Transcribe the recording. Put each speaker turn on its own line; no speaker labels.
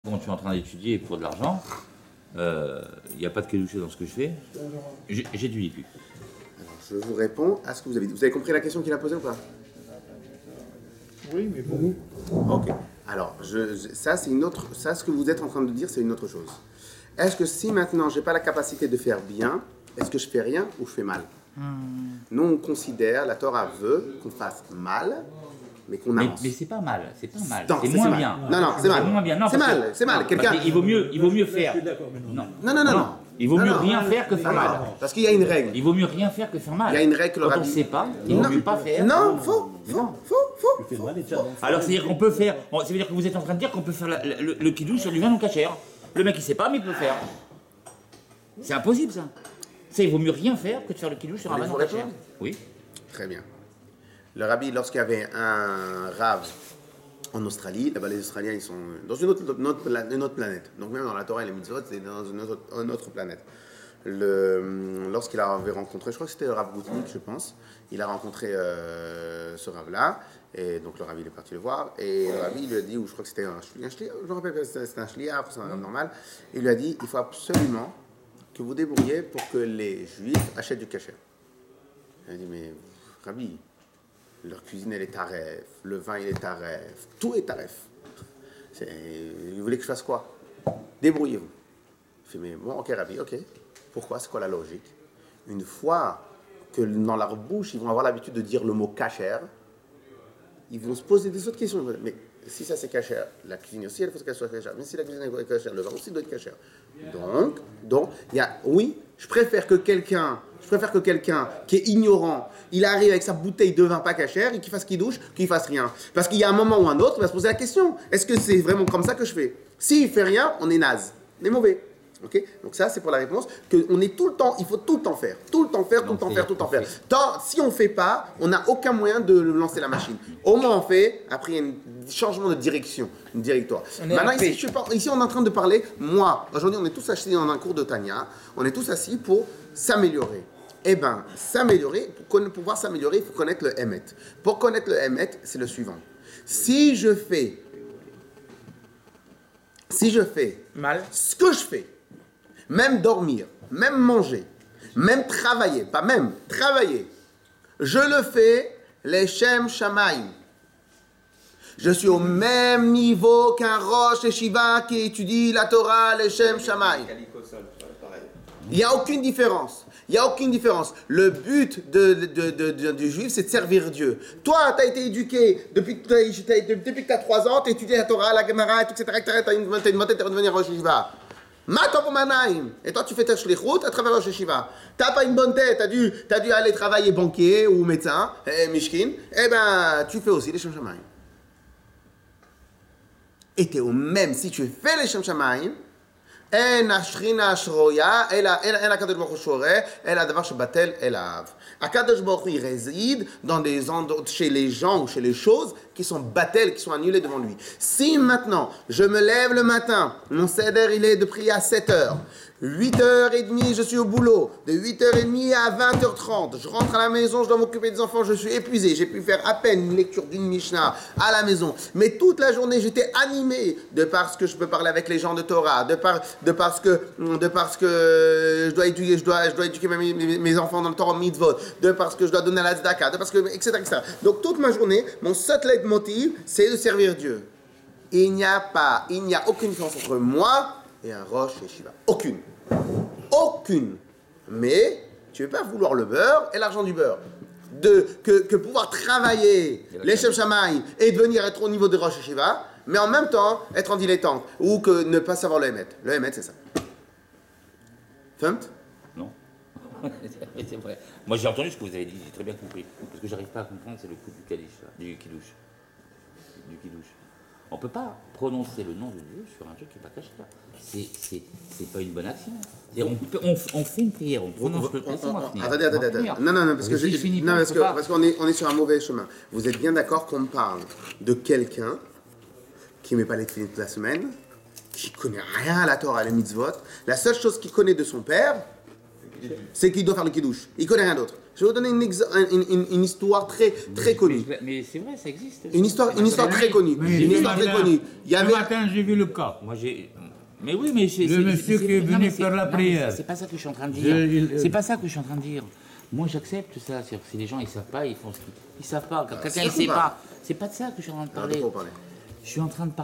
Quand je suis en train d'étudier pour de l'argent, il n'y a pas de kedusha dans ce que je fais. J'étudie plus.
Alors, je vous réponds à ce que vous avez dit. Vous avez compris la question qu'il a posée ou pas?
Oui, mais bon.
Ok. Alors, ça, c'est une autre. Ça, ce que vous êtes en train de dire, c'est une autre chose. Est-ce que si maintenant, j'ai pas la capacité de faire bien, est-ce que je fais rien ou je fais mal? Nous, on considère, la Torah veut qu'on fasse mal, mais qu'on avance.
Mais c'est pas mal, c'est pas mal.
Non,
C'est moins
mal.
bien.
Non, c'est mal.
Moins bien. Non,
c'est mal, c'est mal. Quelqu'un.
Il vaut mieux faire.
Non.
Il vaut mieux rien faire que faire mal.
Parce qu'il y a une règle.
Il vaut mieux rien faire que faire mal.
Il y a une règle que le
Quand on
rabbi-
ne sait pas, il vaut mieux pas faire.
Non, faux.
Alors c'est-à-dire qu'on peut faire. Ça veut dire que vous êtes en train de dire qu'on peut faire le kidouche sur du vin non cachère. Le mec il sait pas, mais il peut le faire. C'est impossible ça. Il vaut mieux rien faire que de faire le kidouche sur un vin non cachère. Oui.
Très bien. Le rabbi, lorsqu'il y avait un rav en Australie, là-bas les Australiens ils sont dans une autre planète. Donc même dans la Torah et les mitzvot, c'est dans une autre planète. Lorsqu'il avait rencontré, je crois que c'était le rav Goutnik, je pense, il a rencontré ce rav-là, et donc le rav il est parti le voir, et le rabbi lui a dit, ou je crois que c'était un shliach, je me rappelle que c'était un shliach, c'est un rav normal, il lui a dit, il faut absolument que vous débrouillez pour que les juifs achètent du kasher. Il a dit, mais rabbi, leur cuisine elle est taref, le vin il est taref, tout est taref. Vous voulez que je fasse quoi? Débrouillez-vous. Il fait, mais bon, ok rabbi, ok. Pourquoi? C'est quoi la logique? Une fois que dans leur bouche, ils vont avoir l'habitude de dire le mot kasher, ils vont se poser des autres questions. Mais si ça c'est kasher, la cuisine aussi, il faut qu'elle soit kasher. Mais si la cuisine est kasher, le vin aussi doit être kasher. Donc, il y a, oui, je préfère que quelqu'un qui est ignorant, il arrive avec sa bouteille de vin pas kasher et qu'il fasse qu'il douche, qu'il fasse rien. Parce qu'il y a un moment ou un autre, il va se poser la question, est-ce que c'est vraiment comme ça que je fais? S'il fait rien, on est naze, on est mauvais. Okay, donc ça c'est pour la réponse qu'on est tout le temps, il faut tout le temps faire. Si on ne fait pas, on n'a aucun moyen de lancer la machine. Au moins on fait, après il y a un changement de direction, une directoire. Maintenant ici on est en train de parler, moi, aujourd'hui on est tous assis dans un cours de Tanya, on est tous assis pour s'améliorer. Eh bien, s'améliorer, pour pouvoir s'améliorer, il faut connaître le Emet. Pour connaître le Emet, c'est le suivant. Si je fais
Mal.
ce que je fais, même dormir, même manger, même travailler, pas même, travailler, je le fais, les Shem Shamaim. Je suis au même niveau qu'un Rosh Yeshiva qui étudie la Torah, les Shem Shamaim. Il n'y a aucune différence. Le but du juif, c'est de servir Dieu. Toi, tu as été éduqué depuis que tu as 3 ans, tu as étudié la Torah, la Gemara, etc. Tu as une vingtaine, tu vas devenir Rosh Yeshiva. Et toi, tu fais ta shlichut à travers Rosh Yeshiva. Tu n'as pas une bonne tête, tu as dû aller travailler banquier ou médecin, mishkin, eh ben, tu fais aussi les Shem Shamaim. Et tu es au même, si tu fais les Shem Shamaim, אין השכינה השרויה, אין הקדוש ברוך הוא שורה, אלא הדבר שבטל אליו. הקדוש ברוך הוא réside dans des endroits, chez les gens ou chez les choses qui sont battels, qui sont annulés devant lui. Si maintenant, je me lève le matin, mon seder il est de prier à 7h, 8h30 je suis au boulot, de 8h30 à 20h30, je rentre à la maison, je dois m'occuper des enfants, je suis épuisé, j'ai pu faire à peine une lecture d'une Mishnah à la maison, mais toute la journée j'étais animé de parce que je peux parler avec les gens de Torah, de parce que je dois éduquer mes enfants dans le Torah mitzvot, de parce que je dois donner la tzedaka, de parce que etc. Donc toute ma journée, mon seul leitmotiv, c'est de servir Dieu. Il n'y a aucune différence entre moi et un Rosh Yeshiva. Aucune. Mais tu ne veux pas vouloir le beurre et l'argent du beurre. Que pouvoir travailler les Shem Shamaim et devenir être au niveau de Rosh Yeshiva, mais en même temps être en dilettante ou que ne pas savoir le Emet. Le Emet, c'est ça. Femt?
Non. C'est vrai. Moi j'ai entendu ce que vous avez dit, j'ai très bien compris. Parce que j'arrive pas à comprendre, c'est le coup du kadish, du kidouche. On ne peut pas prononcer le nom de Dieu sur un truc qui n'est pas caché. C'est pas une bonne action. On fait une prière, on prononce le nom.
Attendez. Non, parce qu'on est sur un mauvais chemin. Vous êtes bien d'accord qu'on parle de quelqu'un qui ne met pas les tefillin toute la semaine, qui ne connaît rien à la Torah, à la mitzvot. La seule chose qu'il connaît de son père, c'est qu'il doit faire le kidouche. Il ne connaît rien d'autre. Je vais vous donner une histoire très connue.
Mais c'est vrai, ça existe.
Une histoire très connue. Une histoire très connue. Il y avait...
Ce matin, j'ai vu le cas.
Moi, j'ai... Mais oui, mais c'est...
Le monsieur qui est venu faire la prière.
C'est pas ça que je suis en train de dire. C'est pas ça que je suis en train de dire. Moi, j'accepte ça. C'est-à-dire que si les gens, ils savent pas, ils font ce qu'ils... Ils savent pas. Quand quelqu'un, il sait pas. C'est pas de ça que je suis en train de parler. Je suis en train de parler.